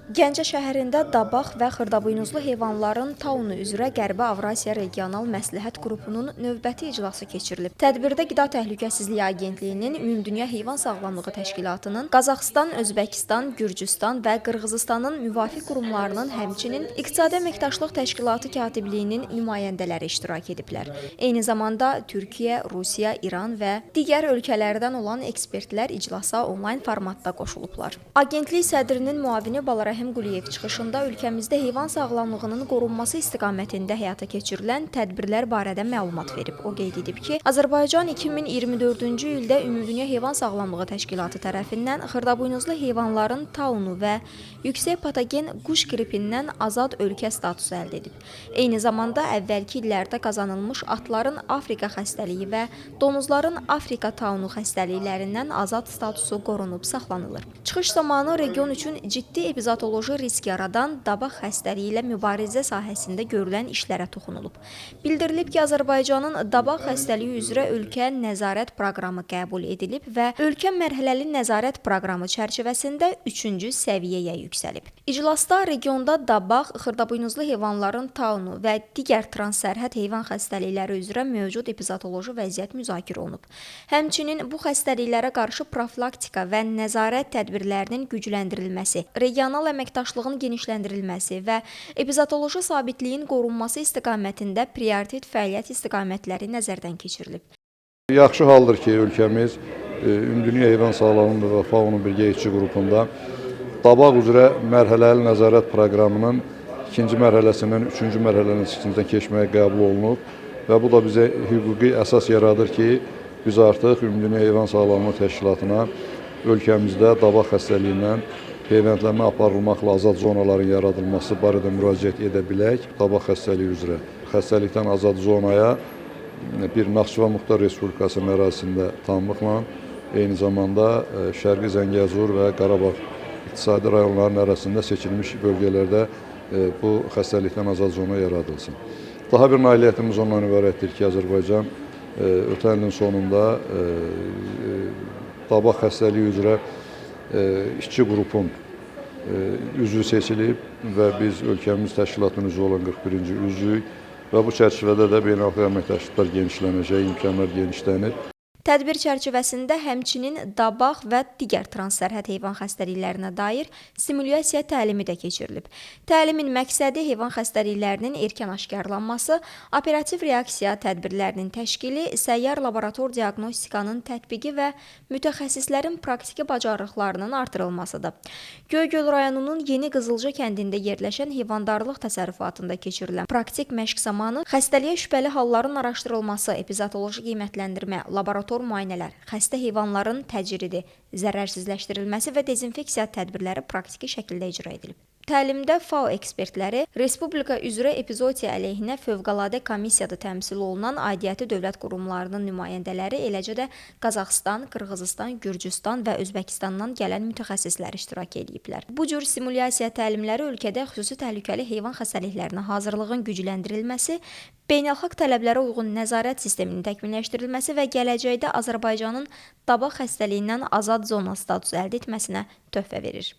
Gəncə şəhərində Dabağ və xırdabuynuzlu heyvanların taunu üzrə Qərbi Avrasiya Regional Məsləhət Qrupunun növbəti iclası keçirilib. Tədbirdə Qida Təhlükəsizliyi Agentliyinin, Ümumdünya Heyvan Sağlamlığı Təşkilatının, Qazaxıstan, Özbəkistan, Gürcüstan və Qırğızıstanın müvafiq qurumlarının, həmçinin İqtisadi Əməkdaşlıq Təşkilatı katibliyinin nümayəndələri iştirak ediblər. Eyni zamanda Türkiyə, Rusiya, İran və digər ölkələrdən olan ekspertlər iclasa onlayn formatda qoşulublar. Agentlik sədrinin müavini Balarəhim Quliyev çıxışında ölkəmizdə heyvan sağlamlığının qorunması istiqamətində həyata keçirilən tədbirlər barədə məlumat verib. O qeyd edib ki, Azərbaycan 2024-cü ildə Ümumdünya Heyvan Sağlamlığı Təşkilatı tərəfindən xırdabuynuzlu heyvanların taunu və yüksək patogen quş qripindən azad ölkə statusu əldə edib. Eyni zamanda əvvəlki illərdə qazanılmış atların Afrika xəstəliyi və donuzların Afrika taunu xəstəliklərindən azad statusu qorunub saxlanılır. Çıxış zamanı region üçün ciddi epizotoloji risk yaradan Dabağ xəstəliyi ilə mübarizə sahəsində görülən işlərə toxunulub. Bildirilib ki, Azərbaycanın Dabağ xəstəliyi üzrə ölkə nəzarət proqramı qəbul edilib və ölkə mərhələli nəzarət proqramı çərçivəsində 3-cü səviyyəyə yüksəlib. İclasda regionda Dabağ, xırdabuynuzlu heyvanların taunu və digər transsərhəd heyvan xəstəlikləri üzrə mövcud epizotoloji vəziyyət müzakirə olunub. Həmçinin bu xəstəliklərə qarşı profilaktika və nəzarət tədbirlərinin gücləndirilməsi, regional əməkdaşlığın genişləndirilməsi və epizotoloji sabitliyin qorunması istiqamətində prioritet fəaliyyət istiqamətləri nəzərdən keçirilib. Yaxşı haldır ki, ölkəmiz Ümumdünya Heyvan Sağlamlığı və FAO-nun birgə işçi qrupunda Dabağ üzrə mərhələli nəzarət proqramının ikinci mərhələsindən üçüncü mərhələnin içindən keçməyə qəbul olunub və bu da bizə hüquqi əsas yaradır ki, biz artıq Ümumdünya Heyvan Sağlamlığı Təşkilatına ölkəmizdə Dabağ xəstəliyindən peyvəndləmə aparılmaqla azad zonaların yaradılması barədə müraciət edə bilək. Dabağ xəstəliyi üzrə xəstəlikdən azad zonaya bir Naxçıvan Muxtar Respublikasının ərazisində tanınmaqla eyni zamanda Şərqi Zəngəzur və Qarabağ iqtisadi rayonlarının arasında seçilmiş bölgələrdə bu xəstəlikdən azad zona yaradılsın. Daha bir nailiyyətimiz ondan ibarətdir ki, Azərbaycan ötən ilin sonunda Dabağ xəstəliyi üzrə işçi qrupun üzvü seçilib və biz ölkəmiz təşkilatının üzvü olan 41-ci üzvüyük və bu çərçivədə də beynəlxalq əməkdaşlıqlar genişlənəcək, imkanlar genişlənir. Tədbir çərçivəsində həmçinin Dabağ və digər transsərhəd heyvan xəstəliklərinə dair simulyasiya təlimi də keçirilib. Təlimin məqsədi heyvan xəstəliklərinin erkən aşkarlanması, operativ reaksiya tədbirlərinin təşkili, səyyar laborator diaqnostikanın tətbiqi və mütəxəssislərin praktiki bacarıqlarının artırılmasıdır. Göygöl rayonunun Yeni Qızılca kəndində yerləşən heyvandarlıq təsərrüfatında keçirilən praktik məşq zamanı xəstəliyə şübhəli halların araşdırılması, epizotoloji qiymətləndirmə, laborator müayinələr, xəstə heyvanların təcridi, zərərsizləşdirilməsi və dezinfeksiya tədbirləri praktiki şəkildə icra edilib. Təlimdə FAO ekspertləri Respublika üzrə epizootiya əleyhinə fövqəladə komissiyada təmsil olunan aidiyyəti dövlət qurumlarının nümayəndələri, eləcə də Qazaxıstan, Qırğızıstan, Gürcüstan və Özbəkistandan gələn mütəxəssislər iştirak ediblər. Bu cür simulyasiya təlimləri ölkədə xüsusi təhlükəli heyvan xəstəliklərinə hazırlığın gücləndirilməsi, beynəlxalq tələblərə uyğun nəzarət sisteminin təkmilləşdirilməsi və gələcəkdə Azərbaycanın Dabağ xəstəliyindən azad zona statusu əldə etməsinə töhfə verir.